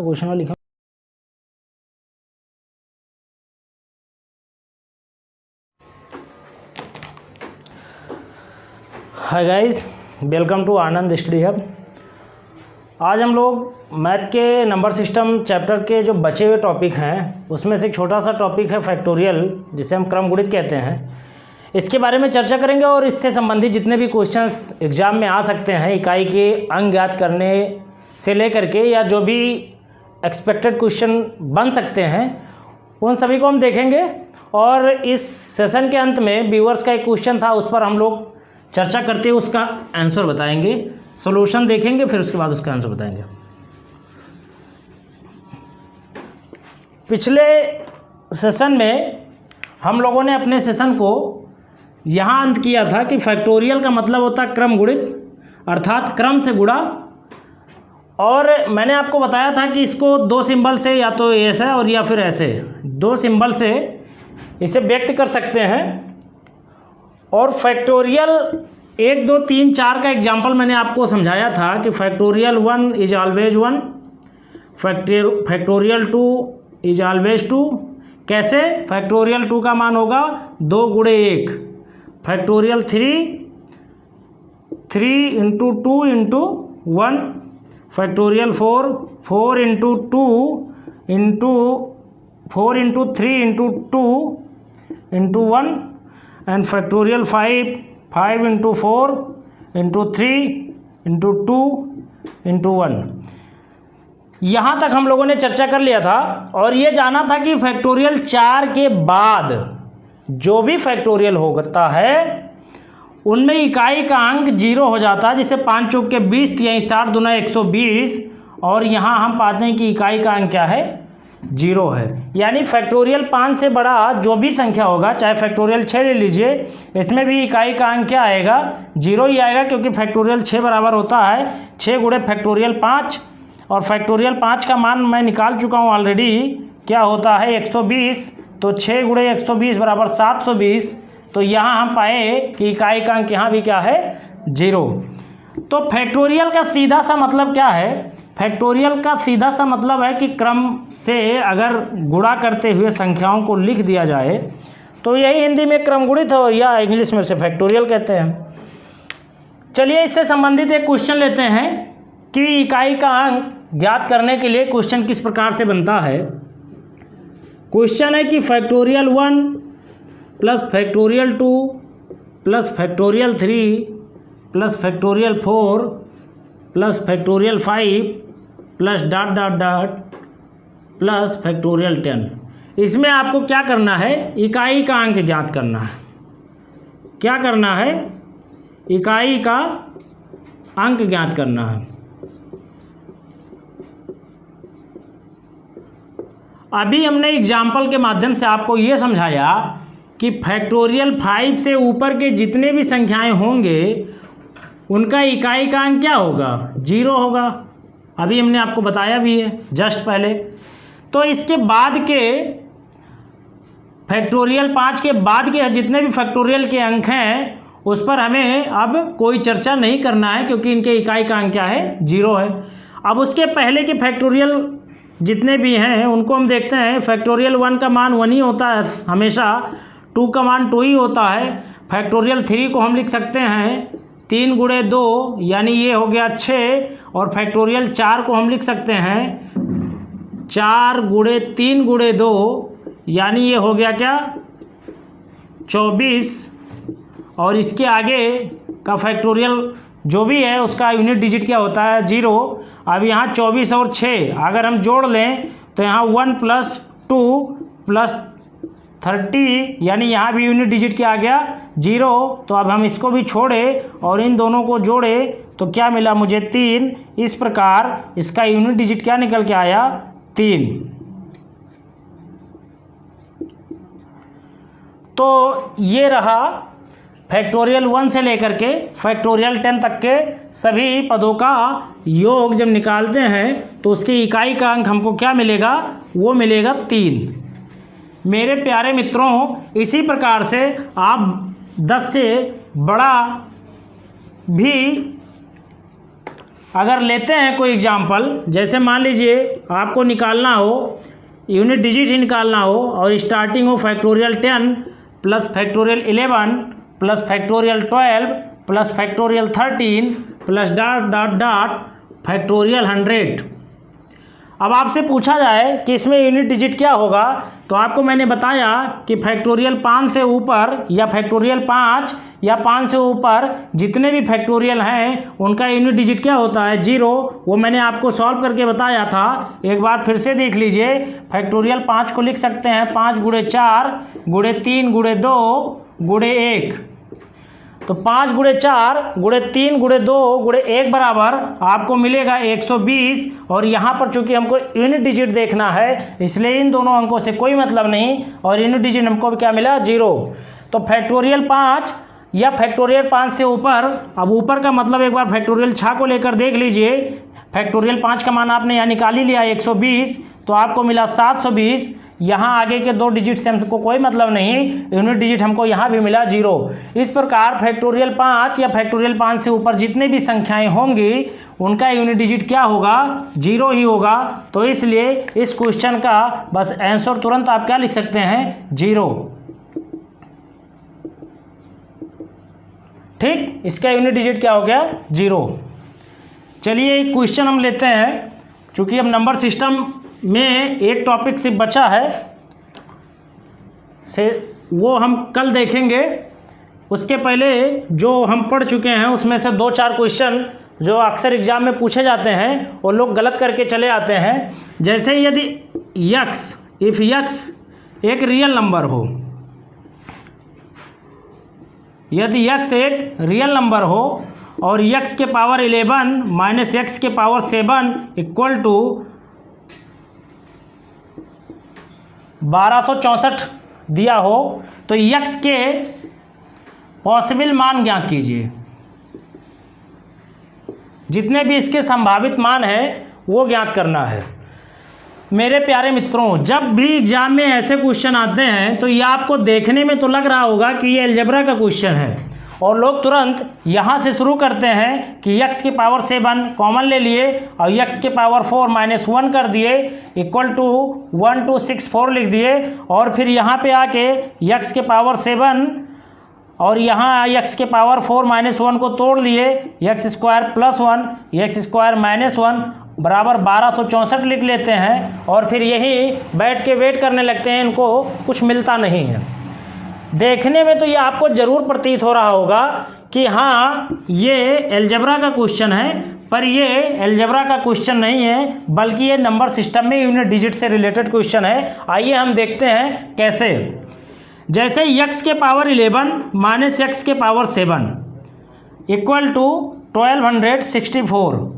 Question लिखा। Hi guys, welcome to Anand study hub. आज हम लोग मैथ के नंबर सिस्टम चैप्टर के जो बचे हुए टॉपिक हैं उसमें से एक छोटा सा टॉपिक है फैक्टोरियल, जिसे हम क्रम गुणित कहते हैं। इसके बारे में चर्चा करेंगे और इससे संबंधित जितने भी क्वेश्चंस एग्जाम में आ सकते हैं इकाई के अंक ज्ञात करने से लेकर के या जो भी एक्सपेक्टेड क्वेश्चन बन सकते हैं उन सभी को हम देखेंगे। और इस सेशन के अंत में व्यूअर्स का एक क्वेश्चन था, उस पर हम लोग चर्चा करते हुए उसका आंसर बताएंगे, सॉल्यूशन देखेंगे, फिर उसके बाद उसका आंसर बताएंगे। पिछले सेशन में हम लोगों ने अपने सेशन को यहाँ अंत किया था कि फैक्टोरियल का मतलब होता है क्रम गुणित, अर्थात क्रम से गुणा। और मैंने आपको बताया था कि इसको दो सिंबल से, या तो ऐसे और या फिर ऐसे, दो सिंबल से इसे व्यक्त कर सकते हैं। और फैक्टोरियल 1 2 3 4 का एग्जाम्पल मैंने आपको समझाया था कि factorial 1 is always 1, factorial 2 is always 2। कैसे? फैक्टोरियल 2 का मान होगा 2 गुणे 1, factorial 3 into 2 into 1, factorial 4 into 2 into 4 into 3 into 2 into 1, and factorial 5 into 4 into 3 into 2 into 1। यहाँ तक हम लोगों ने चर्चा कर लिया था और ये जाना था कि फैक्टोरियल 4 के बाद जो भी फैक्टोरियल होता है उनमें इकाई का अंक 0 हो जाता है। जिसे 5 चौक के 20, यहीं 60 दूना 120, और यहाँ हम पाते हैं कि इकाई का अंक क्या है? 0 है। यानी फैक्टोरियल 5 से बड़ा जो भी संख्या होगा, चाहे फैक्टोरियल 6 ले लीजिए, इसमें भी इकाई का अंक क्या आएगा? 0 ही आएगा, क्योंकि फैक्टोरियल 6 बराबर होता है 6 गुणे फैक्टोरियल 5। और फैक्टोरियल 5 का मान मैं निकाल चुका हूँ ऑलरेडी, क्या होता है? 120। तो 6 गुणे 120 बराबर 720। तो यहाँ हम पाए कि इकाई का अंक यहाँ भी क्या है? 0। तो फैक्टोरियल का सीधा सा मतलब क्या है? फैक्टोरियल का सीधा सा मतलब है कि क्रम से अगर गुणा करते हुए संख्याओं को लिख दिया जाए तो यही हिंदी में क्रम गुणित है, या इंग्लिश में से फैक्टोरियल कहते हैं। चलिए इससे संबंधित एक क्वेश्चन लेते हैं कि इकाई का अंक ज्ञात करने के लिए क्वेश्चन किस प्रकार से बनता है। क्वेश्चन है कि factorial 1 plus factorial 2 plus factorial 3 plus factorial 4 plus factorial 5 plus dot dot dot plus factorial 10। इसमें आपको क्या करना है? इकाई का अंक ज्ञात करना है। क्या करना है? इकाई का अंक ज्ञात करना है। अभी हमने एग्जाम्पल के माध्यम से आपको ये समझाया कि फैक्टोरियल 5 से ऊपर के जितने भी संख्याएं होंगे उनका इकाई का अंक क्या होगा? 0 होगा। अभी हमने आपको बताया भी है जस्ट पहले। तो इसके बाद के फैक्टोरियल 5 के बाद के जितने भी फैक्टोरियल के अंक हैं उस पर हमें अब कोई चर्चा नहीं करना है, क्योंकि इनके इकाई का अंक क्या है? 0 है। अब उसके पहले के फैक्टोरियल जितने भी हैं उनको हम देखते हैं। फैक्टोरियल 1 का मान 1 ही होता है हमेशा, 2 का मान 2 ही होता है। फैक्टोरियल 3 को हम लिख सकते हैं 3 गुणे 2, यानी ये हो गया 6। और फैक्टोरियल 4 को हम लिख सकते हैं 4 गुणे 3 गुणे 2, यानी ये हो गया क्या? 24। और इसके आगे का फैक्टोरियल जो भी है उसका यूनिट डिजिट क्या होता है? 0। अब यहाँ 24 और 6 अगर हम जोड़ लें तो यहाँ 1 प्लस 2 प्लस 30, यानी यहाँ भी यूनिट डिजिट क्या आ गया? 0। तो अब हम इसको भी छोड़े और इन दोनों को जोड़े तो क्या मिला मुझे? 3। इस प्रकार इसका यूनिट डिजिट क्या निकल के आया? 3। तो ये रहा फैक्टोरियल 1 से लेकर के फैक्टोरियल 10 तक के सभी पदों का योग जब निकालते हैं तो उसकी इकाई का अंक हमको क्या मिलेगा? वो मिलेगा 3। मेरे प्यारे मित्रों, इसी प्रकार से आप 10 से बड़ा भी अगर लेते हैं कोई एग्जाम्पल, जैसे मान लीजिए आपको निकालना हो, यूनिट डिजिट ही निकालना हो और स्टार्टिंग हो factorial 10 plus factorial 11 plus factorial 12 plus factorial 13 plus dot dot dot factorial 100। अब आपसे पूछा जाए कि इसमें यूनिट डिजिट क्या होगा, तो आपको मैंने बताया कि फैक्टोरियल 5 से ऊपर या फैक्टोरियल 5 या 5 से ऊपर जितने भी फैक्टोरियल हैं उनका यूनिट डिजिट क्या होता है, 0। वो मैंने आपको सॉल्व करके बताया था, एक बार फिर से देख लीजिए। फैक्टोरियल 5 को लिख सकते हैं 5 गुणे 4 गुणे 3 गुणे 2 गुणे 1। तो 5 गुणे 4 गुणे 3 गुणे 2 गुणे 1 बराबर आपको मिलेगा 120। और यहाँ पर चूंकि हमको यूनिट डिजिट देखना है इसलिए इन दोनों अंकों से कोई मतलब नहीं, और यूनिट डिजिट हमको क्या मिला, 0। तो फैक्टोरियल 5 या फैक्टोरियल 5 से ऊपर, अब ऊपर का मतलब एक बार फैक्टोरियल 6 को लेकर देख लीजिए। फैक्टोरियल 5 का मान आपने यहाँ निकाल ही लिया 120, तो आपको मिला 720। यहाँ आगे के 2 डिजिट से हमको कोई मतलब नहीं, यूनिट डिजिट हमको यहाँ भी मिला 0। इस प्रकार फैक्टोरियल 5 या फैक्टोरियल 5 से ऊपर जितने भी संख्याएं होंगी उनका यूनिट डिजिट क्या होगा, 0 ही होगा। तो इसलिए इस क्वेश्चन का बस आंसर तुरंत आप क्या लिख सकते हैं, 0। ठीक, इसका यूनिट डिजिट क्या हो गया, 0। चलिए एक क्वेश्चन हम लेते हैं, चूँकि अब नंबर सिस्टम में एक टॉपिक सिर्फ बचा है से वो हम कल देखेंगे। उसके पहले जो हम पढ़ चुके हैं उसमें से 2-4 क्वेश्चन जो अक्सर एग्जाम में पूछे जाते हैं वो लोग गलत करके चले आते हैं। जैसे यदि इफ़ यक्स एक रियल नंबर हो, यदि यक्स एक रियल नंबर हो और यक्स के पावर 11 माइनस यक्स के पावर 7 इक्वल टू 1264 दिया हो, तो यक्स के पॉसिबल मान ज्ञात कीजिए। जितने भी इसके संभावित मान हैं वो ज्ञात करना है। मेरे प्यारे मित्रों, जब भी एग्जाम में ऐसे क्वेश्चन आते हैं तो ये आपको देखने में तो लग रहा होगा कि ये अलजेब्रा का क्वेश्चन है, और लोग तुरंत यहाँ से शुरू करते हैं कि यक्स की पावर 7 कॉमन ले लिए और यक्स के पावर 4 माइनस 1 कर दिए इक्वल टू 1264 लिख दिए, और फिर यहाँ पे आके यक्स के पावर 7 और यहाँ यक्स के पावर 4 माइनस 1 को तोड़ लिए, x square plus 1 x square minus 1 बराबर 1264 लिख लेते हैं, और फिर यही बैठ के वेट करने लगते हैं, इनको कुछ मिलता नहीं है। देखने में तो ये आपको ज़रूर प्रतीत हो रहा होगा कि हाँ ये अलजेब्रा का क्वेश्चन है, पर ये अलजेब्रा का क्वेश्चन नहीं है, बल्कि ये नंबर सिस्टम में यूनिट डिजिट से रिलेटेड क्वेश्चन है। आइए हम देखते हैं कैसे। जैसे यक्स के पावर 11 माइनस यक्स के पावर 7 इक्वल टू 1264।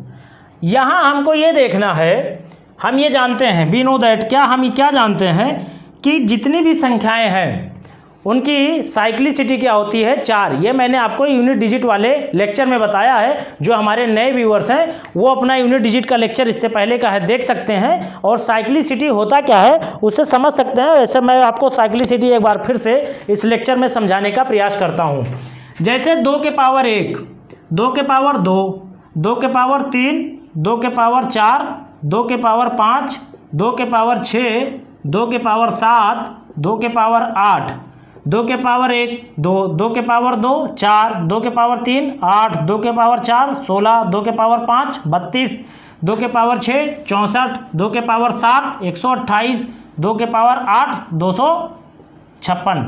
यहाँ हमको ये देखना है, हम ये जानते हैं, वी नो दैट, हम क्या जानते हैं कि जितनी भी संख्याएं हैं उनकी साइक्लिसिटी क्या होती है, 4। ये मैंने आपको यूनिट डिजिट वाले लेक्चर में बताया है। जो हमारे नए व्यूअर्स हैं वो अपना यूनिट डिजिट का लेक्चर इससे पहले का है, देख सकते हैं, और साइक्लिसिटी होता क्या है उसे समझ सकते हैं। वैसे मैं आपको साइक्लिसिटी एक बार फिर से इस लेक्चर में समझाने का प्रयास करता हूँ। जैसे 2 के पावर 1, 2 के पावर 2, 2 के पावर 3, 2 के पावर 4, 2 के पावर 5, 2 के पावर 6, 2 के पावर 7, 2 के पावर 8, 2 के पावर 1 2, 2 के पावर 2 4, 2 के पावर 3 8, 2 के पावर 4 16, 2 के पावर 5 32, 2 के पावर 6 64, 2 के पावर 7 128, 2 के पावर 8 256।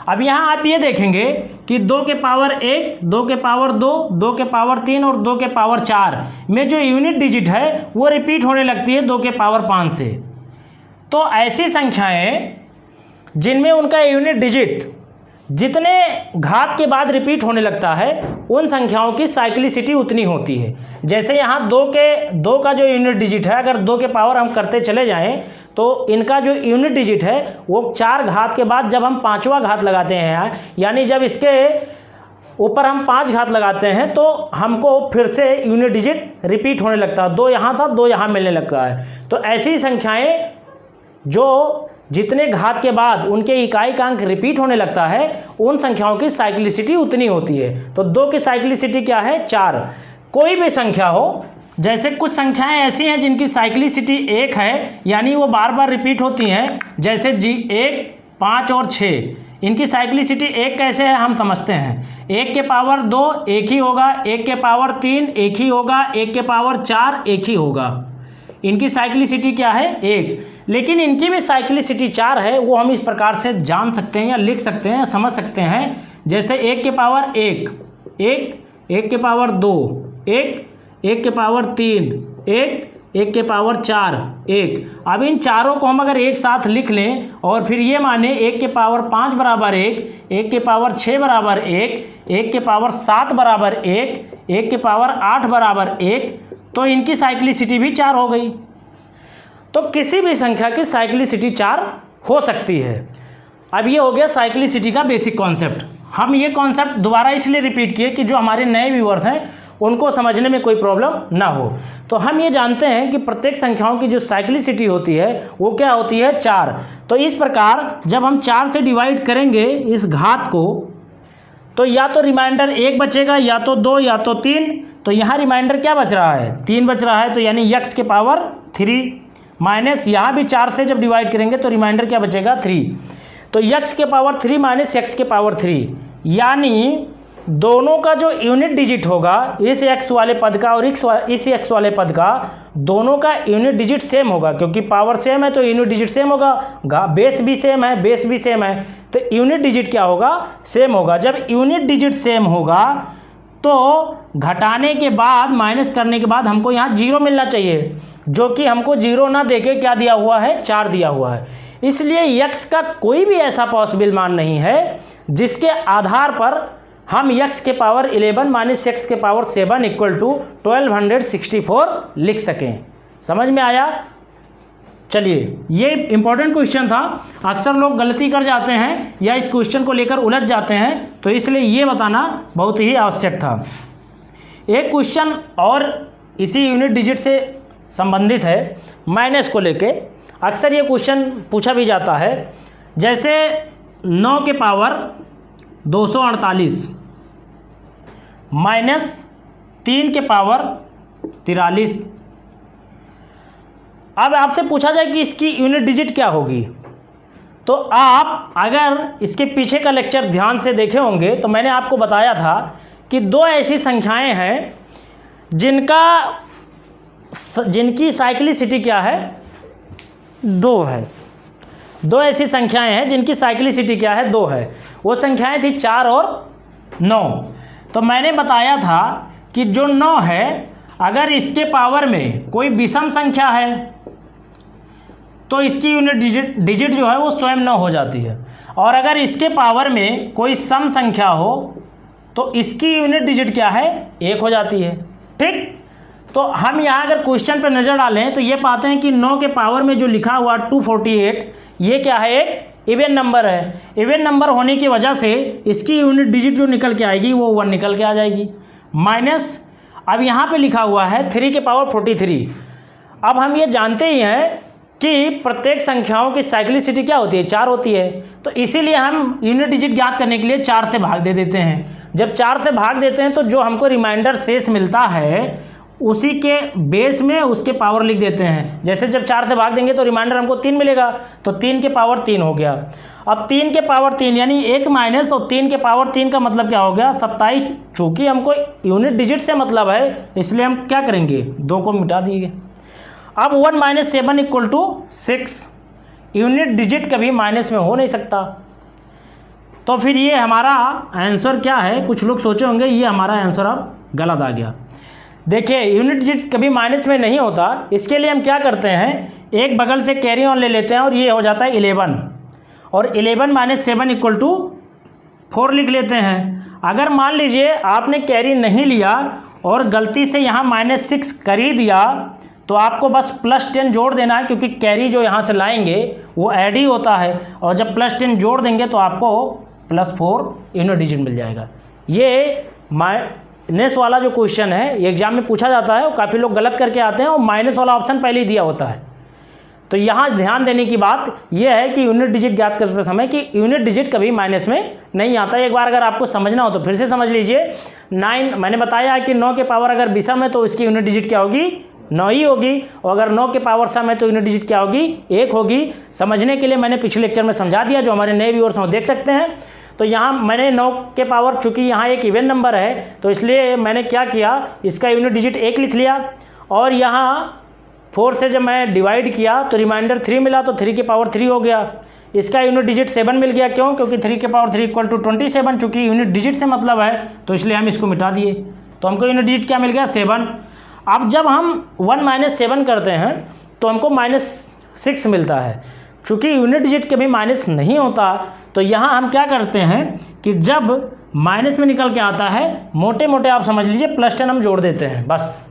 अब यहाँ आप ये देखेंगे कि 2 के पावर 1, 2 के पावर 2, 2 के पावर 3 और 2 के पावर 4 में जो यूनिट डिजिट है वो रिपीट होने लगती है 2 के पावर 5 से। तो ऐसी संख्याएं जिनमें उनका यूनिट डिजिट जितने घात के बाद रिपीट होने लगता है उन संख्याओं की साइक्लिसिटी उतनी होती है। जैसे यहाँ 2 का जो यूनिट डिजिट है, अगर 2 के पावर हम करते चले जाएं तो इनका जो यूनिट डिजिट है वो 4 घात के बाद जब हम 5वां घात लगाते हैं, यानी जब इसके ऊपर हम 5 घात लगाते हैं तो हमको फिर से यूनिट डिजिट रिपीट होने लगता है। 2 यहाँ था, 2 यहाँ मिलने लगता है। तो ऐसी संख्याएं जो जितने घात के बाद उनके इकाई का अंक रिपीट होने लगता है उन संख्याओं की साइक्लिसिटी उतनी होती है। तो 2 की साइक्लिसिटी क्या है, 4। कोई भी संख्या हो जैसे कुछ संख्याएं ऐसी हैं जिनकी साइक्लिसिटी 1 है, यानी वो बार बार रिपीट होती हैं, जैसे G1, 5 और 6। इनकी साइक्लिसिटी 1 कैसे है हम समझते हैं। 1 के पावर 2 एक ही होगा, 1 के पावर 3 एक ही होगा, 1 के पावर 4 एक ही होगा। इनकी साइक्लिसिटी क्या है? 1। लेकिन इनकी भी साइक्लिसिटी 4 है, वो हम इस प्रकार से जान सकते हैं या लिख सकते हैं, समझ सकते हैं। जैसे 1 के पावर 1 1, 1 के पावर 2 1, 1 के पावर 3 1, 1 के पावर 4 1। अब इन चारों को हम अगर एक साथ लिख लें और फिर ये माने 1 के पावर 5 बराबर 1, 1 के पावर 6 बराबर 1, 1 के पावर 7 बराबर 1, 1 के पावर 8 बराबर 1, तो इनकी साइक्लिसिटी भी 4 हो गई। तो किसी भी संख्या की साइक्लिसिटी 4 हो सकती है। अब ये हो गया साइक्लिसिटी का बेसिक कॉन्सेप्ट। हम ये कॉन्सेप्ट दोबारा इसलिए रिपीट किए कि जो हमारे नए व्यूअर्स हैं उनको समझने में कोई प्रॉब्लम ना हो। तो हम ये जानते हैं कि प्रत्येक संख्याओं की जो साइक्लिसिटी होती है वो क्या होती है? 4। तो इस प्रकार जब हम 4 से डिवाइड करेंगे इस घात को, तो या तो रिमाइंडर 1 बचेगा, या तो 2, या तो 3। तो यहाँ रिमाइंडर क्या बच रहा है? 3 बच रहा है, तो यानी x के पावर 3 माइनस यहाँ भी 4 से जब डिवाइड करेंगे तो रिमाइंडर क्या बचेगा? 3। तो x के पावर 3 माइनस x के पावर 3, यानी दोनों का जो यूनिट डिजिट होगा इस x वाले पद का और इस x वाले पद का, दोनों का यूनिट डिजिट सेम होगा, क्योंकि पावर सेम है तो यूनिट डिजिट सेम होगा, बेस भी सेम है, बेस भी सेम है, तो यूनिट डिजिट क्या होगा? सेम होगा। जब यूनिट डिजिट सेम होगा तो घटाने के बाद, माइनस करने के बाद हमको यहाँ 0 मिलना चाहिए, जो कि हमको 0 ना देके क्या दिया हुआ है? 4 दिया हुआ है। इसलिए x का कोई भी ऐसा पॉसिबल मान नहीं है जिसके आधार पर हम x के पावर 11 माइनस x के पावर 7 इक्वल टू 1264 लिख सकें। समझ में आया? चलिए, ये इंपॉर्टेंट क्वेश्चन था। अक्सर लोग गलती कर जाते हैं या इस क्वेश्चन को लेकर उलझ जाते हैं, तो इसलिए ये बताना बहुत ही आवश्यक था। एक क्वेश्चन और इसी यूनिट डिजिट से संबंधित है, माइनस को लेके। अक्सर ये क्वेश्चन पूछा भी जाता है, जैसे 9 के पावर 248 माइनस 3 के पावर 43। अब आपसे पूछा जाए कि इसकी यूनिट डिजिट क्या होगी, तो आप अगर इसके पीछे का लेक्चर ध्यान से देखे होंगे तो मैंने आपको बताया था कि 2 ऐसी संख्याएं हैं जिनकी साइक्लिसिटी क्या है? 2 है। 2 ऐसी संख्याएं हैं जिनकी साइक्लिसिटी क्या है? 2 है। वो संख्याएं थी 4 और 9। तो मैंने बताया था कि जो 9 है, अगर इसके पावर में कोई विषम संख्या है तो इसकी यूनिट डिजिट जो है वो स्वयं 9 हो जाती है, और अगर इसके पावर में कोई सम संख्या हो तो इसकी यूनिट डिजिट क्या है? 1 हो जाती है। ठीक, तो हम यहाँ अगर क्वेश्चन पर नज़र डालें तो ये पाते हैं कि 9 के पावर में जो लिखा हुआ 248, ये क्या है? एक इवन नंबर है। इवन नंबर होने की वजह से इसकी यूनिट डिजिट जो निकल के आएगी वो 1 निकल के आ जाएगी। माइनस, अब यहाँ पे लिखा हुआ है 3 के पावर 43। अब हम ये जानते ही हैं कि प्रत्येक संख्याओं की साइक्लिसिटी क्या होती है? 4 होती है। तो इसीलिए हम यूनिट डिजिट ज्ञात करने के लिए 4 से भाग दे देते हैं। जब 4 से भाग देते हैं तो जो हमको रिमाइंडर शेष मिलता है उसी के बेस में उसके पावर लिख देते हैं। जैसे जब 4 से भाग देंगे तो रिमाइंडर हमको 3 मिलेगा, तो 3 के पावर 3 हो गया। अब 3 के पावर 3 यानी 1 माइनस और 3 के पावर 3 का मतलब क्या हो गया? 27। चूँकि हमको यूनिट डिजिट से मतलब है इसलिए हम क्या करेंगे? 2 को मिटा दिए। अब 1 minus 7 equal to 6। Unit digit कभी माइनस में हो नहीं सकता। तो फिर ये हमारा आंसर क्या है? कुछ लोग सोचे होंगे ये हमारा आंसर अब गलत आ गया। देखिए, यूनिट डिजिट कभी माइनस में नहीं होता। इसके लिए हम क्या करते हैं, एक बगल से कैरी ऑन ले लेते हैं और ये हो जाता है 11, और 11 माइनस 7 इक्वल टू 4 लिख लेते हैं। अगर मान लीजिए आपने कैरी नहीं लिया और गलती से यहाँ -6 कर ही दिया तो आपको बस +10 जोड़ देना है, क्योंकि कैरी जो यहाँ से लाएंगे वो ऐड ही होता है, और जब +10 जोड़ देंगे तो आपको +4 यूनिट डिजिट मिल जाएगा। ये माइनस वाला जो क्वेश्चन है ये एग्जाम में पूछा जाता है और काफ़ी लोग गलत करके आते हैं और माइनस वाला ऑप्शन पहले ही दिया होता है। तो यहाँ ध्यान देने की बात यह है कि यूनिट डिजिट ज्ञात करते समय कि यूनिट डिजिट कभी माइनस में नहीं आता। एक बार अगर आपको समझना हो तो फिर से समझ लीजिए। 9 मैंने बताया कि 9 के पावर अगर विषम है तो इसकी यूनिट डिजिट क्या होगी, 9 ही होगी, और अगर 9 के पावर सम है तो यूनिट डिजिट क्या होगी, 1 होगी। समझने के लिए मैंने पिछले लेक्चर में समझा दिया, जो हमारे नए व्यूअर्स हैं वो देख सकते हैं। तो यहाँ मैंने 9 के पावर, चूंकि यहाँ एक इवन नंबर है तो इसलिए मैंने क्या किया, इसका यूनिट डिजिट 1 लिख लिया, और यहाँ 4 से जब मैं डिवाइड किया तो रिमाइंडर 3 मिला, तो 3 के पावर 3 हो गया। इसका यूनिट डिजिट 7 मिल गया, क्यों, क्योंकि 3 के पावर 3 इक्वल टू 27, चूँकि यूनिट डिजिट से मतलब है तो इसलिए हम इसको मिटा दिए, तो हमको यूनिट डिजिट क्या मिल गया, 7। अब जब हम 1 - 7 करते हैं तो हमको -6 मिलता है। चूँकि यूनिट डिजिट कभी माइनस नहीं होता, तो यहाँ हम क्या करते हैं कि जब माइनस में निकल के आता है, मोटे मोटे आप समझ लीजिए +10 हम जोड़ देते हैं, बस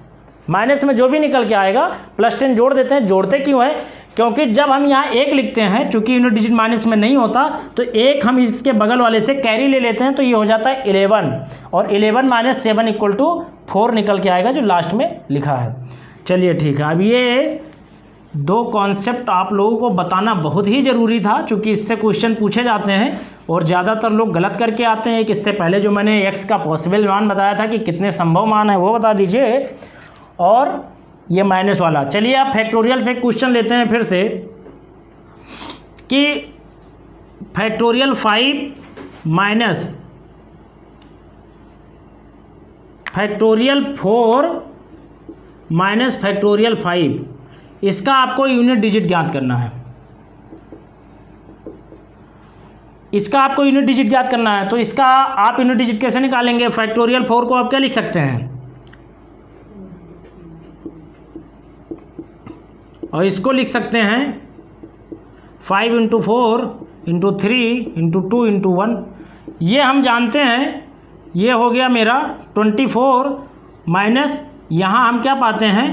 माइनस में जो भी निकल के आएगा +10 जोड़ देते हैं। जोड़ते क्यों है, क्योंकि जब हम यहाँ 1 लिखते हैं, चूंकि यूनिट डिजिट माइनस में नहीं होता, तो 1 हम इसके बगल वाले से कैरी ले लेते हैं, तो ये हो जाता है 11, और 11 - 7 = 4 निकल के आएगा, जो लास्ट में लिखा है। चलिए ठीक है, अब ये 2 कॉन्सेप्ट आप लोगों को बताना बहुत ही ज़रूरी था, चूँकि इससे क्वेश्चन पूछे जाते हैं और ज़्यादातर लोग गलत करके आते हैं। कि इससे पहले जो मैंने x का पॉसिबल मान बताया था कि कितने संभव मान है वो बता दीजिए, और ये माइनस वाला। चलिए आप फैक्टोरियल से क्वेश्चन लेते हैं फिर से, कि factorial 5 minus factorial 4 minus factorial 5, इसका आपको यूनिट डिजिट ज्ञात करना है। इसका आपको यूनिट डिजिट ज्ञात करना है, तो इसका आप यूनिट डिजिट कैसे निकालेंगे। फैक्टोरियल 4 को आप क्या लिख सकते हैं, और इसको लिख सकते हैं 5 × 4 × 3 × 2 × 1। ये हम जानते हैं, ये हो गया मेरा 24 माइनस यहाँ हम क्या पाते हैं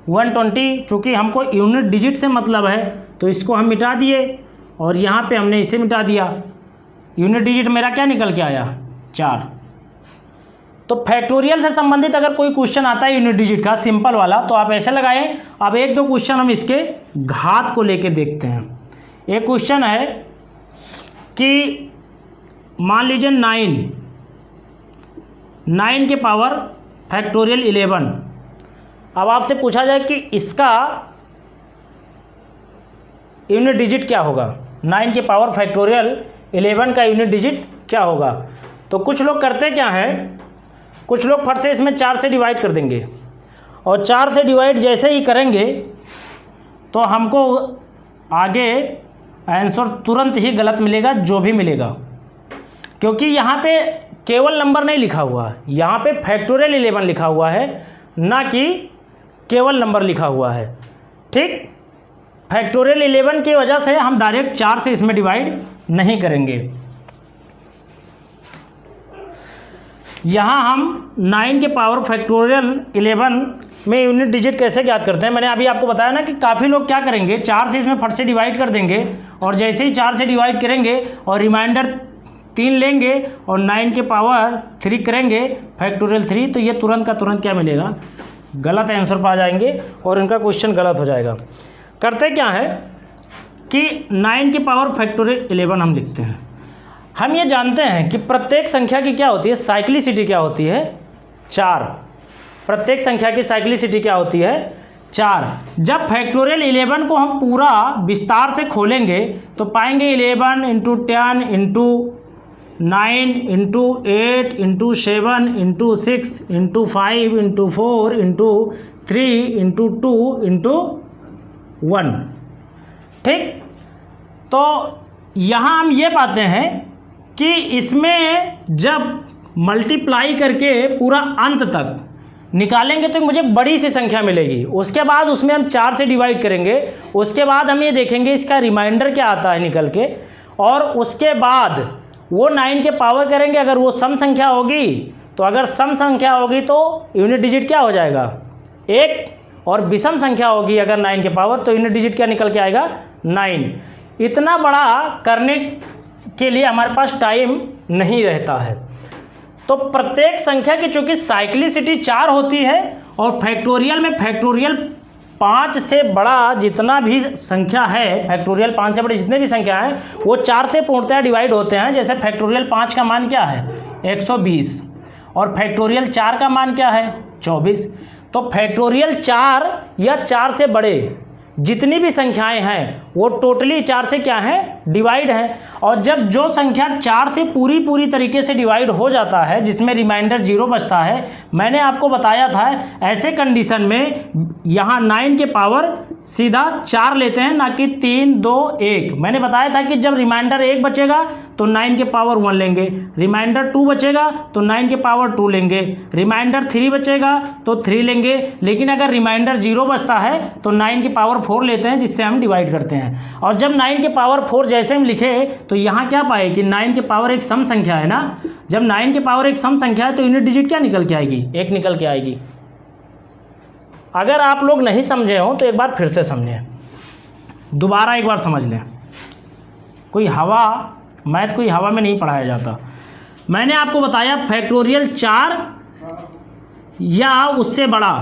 120। चूँकि हमको यूनिट डिजिट से मतलब है तो इसको हम मिटा दिए, और यहाँ पे हमने इसे मिटा दिया। यूनिट डिजिट मेरा क्या निकल के आया, 4। तो फैक्टोरियल से संबंधित अगर कोई क्वेश्चन आता है यूनिट डिजिट का सिंपल वाला, तो आप ऐसे लगाएं। अब 1-2 क्वेश्चन हम इसके घात को लेके देखते हैं। एक क्वेश्चन है कि मान लीजिए 9 के पावर फैक्टोरियल 11। अब आपसे पूछा जाए कि इसका यूनिट डिजिट क्या होगा, 9 के पावर फैक्टोरियल 11 का यूनिट डिजिट क्या होगा। तो कुछ लोग करते क्या हैं, कुछ लोग फट से इसमें 4 से डिवाइड कर देंगे, और 4 से डिवाइड जैसे ही करेंगे तो हमको आगे आंसर तुरंत ही गलत मिलेगा, जो भी मिलेगा, क्योंकि यहाँ पे केवल नंबर नहीं लिखा हुआ, यहाँ पे फैक्टोरियल 11 लिखा हुआ है, ना कि केवल नंबर लिखा हुआ है। ठीक, फैक्टोरियल 11 की वजह से हम डायरेक्ट 4 से इसमें डिवाइड नहीं करेंगे। यहाँ हम 9 के पावर फैक्टोरियल 11 में यूनिट डिजिट कैसे ज्ञात करते हैं। मैंने अभी आपको बताया ना कि काफ़ी लोग क्या करेंगे, 4 से इसमें फट से डिवाइड कर देंगे, और जैसे ही 4 से डिवाइड करेंगे और रिमाइंडर 3 लेंगे और 9 के पावर 3 करेंगे फैक्टोरियल 3, तो ये तुरंत का तुरंत क्या मिलेगा, गलत आंसर पा जाएंगे और इनका क्वेश्चन गलत हो जाएगा। करते क्या है कि 9 के पावर फैक्टोरियल 11 हम लिखते हैं। हम ये जानते हैं कि प्रत्येक संख्या की क्या होती है, साइक्लिसिटी क्या होती है, 4। प्रत्येक संख्या की साइक्लिसिटी क्या होती है, 4। जब फैक्टोरियल 11 को हम पूरा विस्तार से खोलेंगे तो पाएंगे 11 × 10 × 9 × 8 × 7 × 6 × 5 × 4 × 3 × 2 × 1। ठीक, तो यहाँ हम ये पाते हैं कि इसमें जब मल्टीप्लाई करके पूरा अंत तक निकालेंगे तो मुझे बड़ी सी संख्या मिलेगी। उसके बाद उसमें हम 4 से डिवाइड करेंगे, उसके बाद हम ये देखेंगे इसका रिमाइंडर क्या आता है निकल के, और उसके बाद वो 9 के पावर करेंगे। अगर वो सम संख्या होगी तो अगर सम संख्या होगी तो यूनिट डिजिट क्या हो जाएगा, 1, और विषम संख्या होगी अगर 9 के पावर तो यूनिट डिजिट क्या निकल के आएगा, 9। इतना बड़ा करने के लिए हमारे पास टाइम नहीं रहता है। तो प्रत्येक संख्या की चूंकि साइक्लिसिटी 4 होती है, और फैक्टोरियल में फैक्टोरियल 5 से बड़ा जितना भी संख्या है, फैक्टोरियल 5 से बड़े जितने भी संख्या हैं वो 4 से पूर्णतः डिवाइड होते हैं। जैसे फैक्टोरियल 5 का मान क्या है 120 और फैक्टोरियल 4 का मान क्या है 24। तो फैक्टोरियल 4 या 4 से बड़े जितनी भी संख्याएं हैं वो टोटली 4 से क्या है डिवाइड है। और जब जो संख्या 4 से पूरी तरीके से डिवाइड हो जाता है जिसमें रिमाइंडर 0 बचता है, मैंने आपको बताया था ऐसे कंडीशन में यहाँ 9 के पावर सीधा 4 लेते हैं, ना कि 3 2 1। मैंने बताया था कि जब रिमाइंडर 1 बचेगा तो 9 के पावर 1 लेंगे, रिमाइंडर 2 बचेगा तो 9 के पावर 2 लेंगे, रिमाइंडर 3 बचेगा तो 3 लेंगे। लेकिन अगर रिमाइंडर 0 बचता है तो 9 के पावर 4 लेते हैं, जिससे हम डिवाइड करते हैं। और जब 9 के पावर 4 जैसे हम लिखे तो यहाँ क्या पाए कि 9 के पावर एक सम संख्या है ना। जब 9 के पावर एक सम संख्या है तो यूनिट डिजिट क्या निकल के आएगी 1 निकल के आएगी। अगर आप लोग नहीं समझे हो तो एक बार फिर से समझें, दोबारा एक बार समझ लें। मैथ कोई हवा में नहीं पढ़ाया जाता। मैंने आपको बताया फैक्टोरियल 4 या उससे बड़ा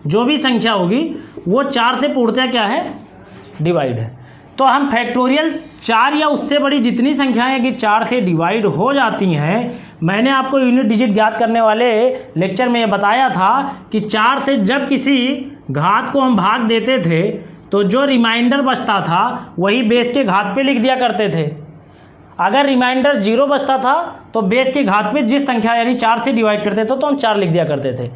जो भी संख्या होगी वो 4 से पूर्णतः क्या है डिवाइड है। तो हम फैक्टोरियल 4 या उससे बड़ी जितनी संख्याएं कि 4 से डिवाइड हो जाती हैं, मैंने आपको यूनिट डिजिट ज्ञात करने वाले लेक्चर में ये बताया था कि 4 से जब किसी घात को हम भाग देते थे तो जो रिमाइंडर बचता था वही बेस के घात पे लिख दिया करते थे। अगर रिमाइंडर 0 बचता था तो बेस के घात पे जिस संख्या यानी 4 से डिवाइड करते थे तो हम 4 लिख दिया करते थे।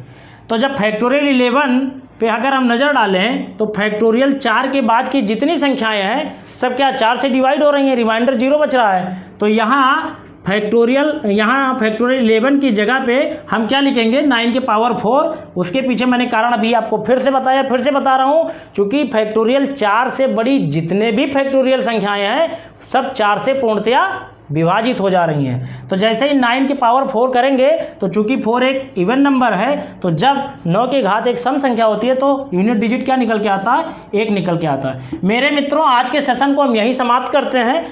तो जब फैक्टोरियल 11 पे अगर हम नज़र डालें तो फैक्टोरियल 4 के बाद की जितनी संख्याएं हैं सब क्या 4 से डिवाइड हो रही हैं, रिमाइंडर 0 बच रहा है। तो यहाँ फैक्टोरियल 11 की जगह पे हम क्या लिखेंगे 9 के पावर 4। उसके पीछे मैंने कारण अभी आपको फिर से बता रहा हूँ, क्योंकि फैक्टोरियल 4 से बड़ी जितने भी फैक्टोरियल संख्याएं हैं सब 4 से पूर्णतया विभाजित हो जा रही हैं। तो जैसे ही 9 के पावर 4 करेंगे तो चूंकि 4 एक इवन नंबर है, तो जब 9 के घात एक सम संख्या होती है तो यूनिट डिजिट क्या निकल के आता है 1 निकल के आता है। मेरे मित्रों, आज के सेशन को हम यहीं समाप्त करते हैं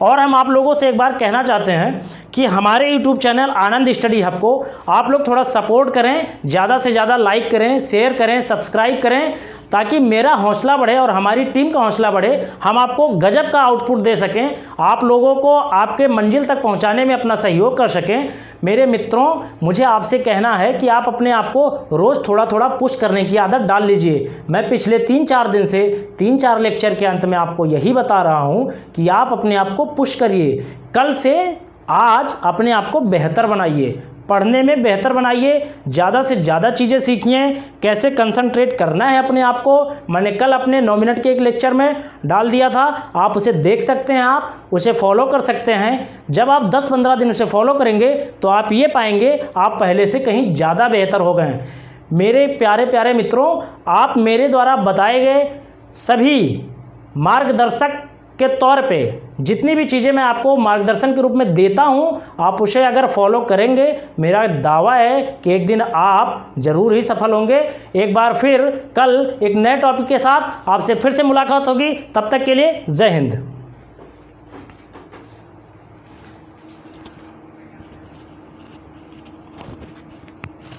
और हम आप लोगों से एक बार कहना चाहते हैं कि हमारे YouTube चैनल आनंद स्टडी हब को आप लोग थोड़ा सपोर्ट करें, ज़्यादा से ज़्यादा लाइक करें, शेयर करें, सब्सक्राइब करें, ताकि मेरा हौसला बढ़े और हमारी टीम का हौसला बढ़े, हम आपको गजब का आउटपुट दे सकें, आप लोगों को आपके मंजिल तक पहुंचाने में अपना सहयोग कर सकें। मेरे मित्रों, मुझे आपसे कहना है कि आप अपने आप को रोज़ थोड़ा थोड़ा पुश करने की आदत डाल लीजिए। मैं पिछले 3-4 दिन से 3-4 लेक्चर के अंत में आपको यही बता रहा हूँ कि आप अपने आप को पुश करिए। कल से आज अपने आप को बेहतर बनाइए, पढ़ने में बेहतर बनाइए, ज़्यादा से ज़्यादा चीज़ें सीखिए, कैसे कंसंट्रेट करना है अपने आप को। मैंने कल अपने 9 मिनट के एक लेक्चर में डाल दिया था, आप उसे देख सकते हैं, आप उसे फॉलो कर सकते हैं। जब आप 10-15 दिन उसे फॉलो करेंगे तो आप ये पाएंगे आप पहले से कहीं ज़्यादा बेहतर हो गए। मेरे प्यारे प्यारे मित्रों, आप मेरे द्वारा बताए गए सभी मार्गदर्शक के तौर पे जितनी भी चीज़ें मैं आपको मार्गदर्शन के रूप में देता हूं, आप उसे अगर फॉलो करेंगे, मेरा दावा है कि एक दिन आप ज़रूर ही सफल होंगे। एक बार फिर कल एक नए टॉपिक के साथ आपसे फिर से मुलाकात होगी। तब तक के लिए जय हिंद।